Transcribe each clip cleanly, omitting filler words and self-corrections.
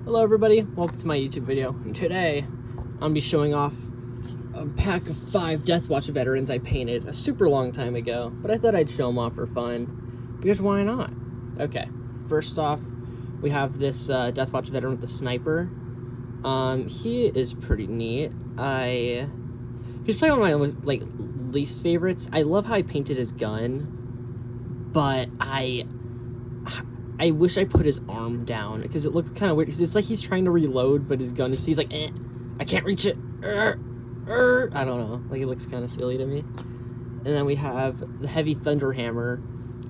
Hello everybody, welcome to my YouTube video, and today I'm going to be showing off a pack of 5 Deathwatch veterans I painted a super long time ago, but I thought I'd show them off for fun, because why not? Okay, first off, we have this Deathwatch veteran with the sniper. He is pretty neat. He's probably one of my least favorites. I love how I painted his gun, but I wish I put his arm down because it looks kind of weird. Because it's like he's trying to reload, but his gun is, he's like, I can't reach it. I don't know. Like, it looks kind of silly to me. And then we have the Heavy Thunderhammer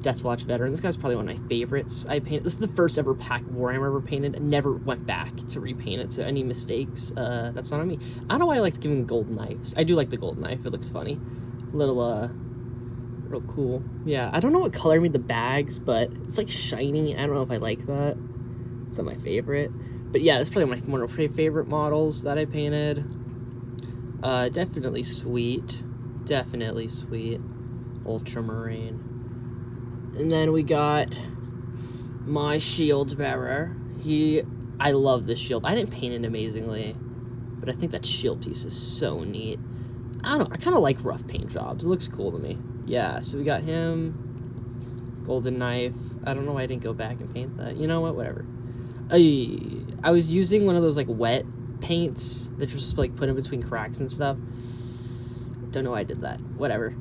Deathwatch veteran. This guy's probably one of my favorites I painted. This is the first ever pack of Warhammer I ever painted. I never went back to repaint it, so any mistakes, that's not on me. I don't know why I like giving gold knives. I do like the gold knife. It looks funny. Real cool. Yeah, I don't know what color made the bags, but it's like shiny. I don't know if I like that. It's not my favorite. But yeah, it's probably one of my favorite models that I painted. Definitely sweet. Definitely sweet. Ultramarine. And then we got my shield bearer. I love this shield. I didn't paint it amazingly, but I think that shield piece is so neat. I don't know, I kind of like rough paint jobs. It looks cool to me. Yeah, so we got him. Golden knife. I don't know why I didn't go back and paint that. You know what? Whatever. I was using one of those, like, wet paints that you're supposed to, like, put in between cracks and stuff. Don't know why I did that. Whatever.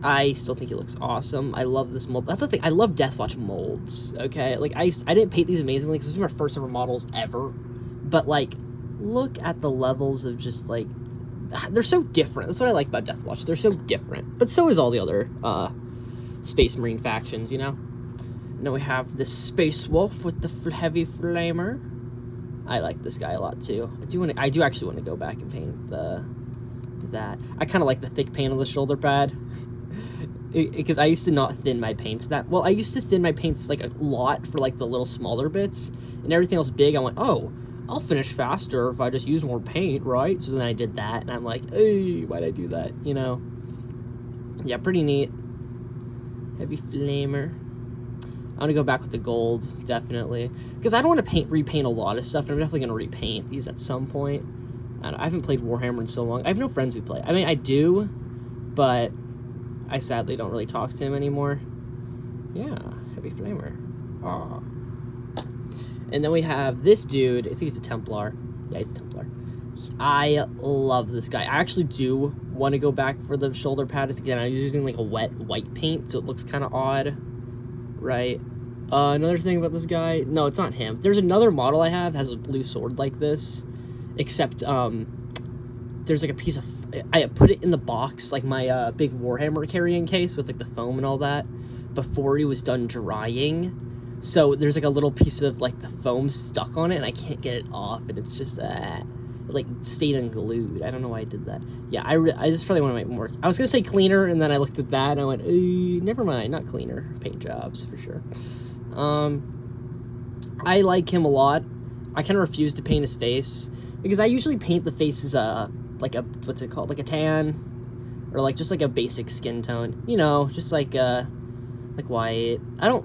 I still think it looks awesome. I love this mold. That's the thing. I love Deathwatch molds, okay? Like, I didn't paint these amazingly because these are my first ever models ever. But, like, look at the levels of just, like, they're so different. That's what I like about Deathwatch. They're so different. But so is all the other Space Marine factions, you know? And then we have this Space Wolf with the Heavy Flamer. I like this guy a lot, too. I do actually want to go back and paint that. I kind of like the thick paint on the shoulder pad. Because I used to not thin my paints that... Well, I used to thin my paints, like, a lot for, like, the little smaller bits. And everything else big, I went, oh, I'll finish faster if I just use more paint, right? So then I did that, and I'm like, hey, why'd I do that, you know? Yeah, pretty neat. Heavy Flamer. I want to go back with the gold, definitely. Because I don't want to repaint a lot of stuff, and I'm definitely going to repaint these at some point. I haven't played Warhammer in so long. I have no friends who play. I mean, I do, but I sadly don't really talk to him anymore. Yeah, Heavy Flamer. Oh. And then we have this dude. I think he's a Templar. Yeah, he's a Templar. I love this guy. I actually do want to go back for the shoulder pads. Again, I'm using like a wet white paint, so it looks kind of odd. Right. Another thing about this guy. No, it's not him. There's another model I have that has a blue sword like this. Except, there's like a piece of... I put it in the box, like my big Warhammer carrying case with like the foam and all that, before he was done drying. So there's like a little piece of like the foam stuck on it, and I can't get it off, and it's just it like stayed unglued. I don't know why I did that. Yeah, I just probably want to make more. I was gonna say cleaner, and then I looked at that and I went, never mind, not cleaner paint jobs for sure. I like him a lot. I kind of refuse to paint his face because I usually paint the faces like a, what's it called, like a tan, or like just like a basic skin tone, you know, just like white. I don't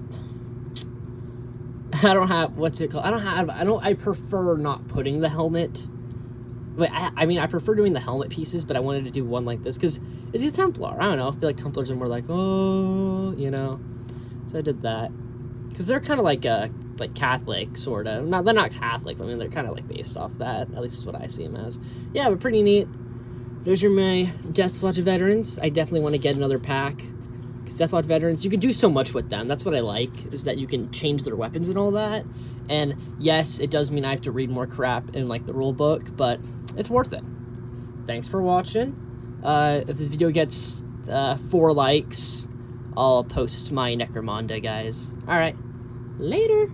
have, what's it called? I prefer not putting the helmet. But I mean, I prefer doing the helmet pieces, but I wanted to do one like this because it's a Templar. I don't know. I feel like Templars are more like, oh, you know. So I did that. Because they're kind of like Catholic, sort of. They're not Catholic, but I mean, they're kind of like based off that. At least is what I see them as. Yeah, but pretty neat. Those are my Deathwatch veterans. I definitely want to get another pack. Deathwatch veterans, you can do so much with them. That's what I like, is that you can change their weapons and all that. And yes, it does mean I have to read more crap in like the rule book, but it's worth it. Thanks for watching. If this video gets 4 likes, I'll post my Necromunda, guys. Alright, later!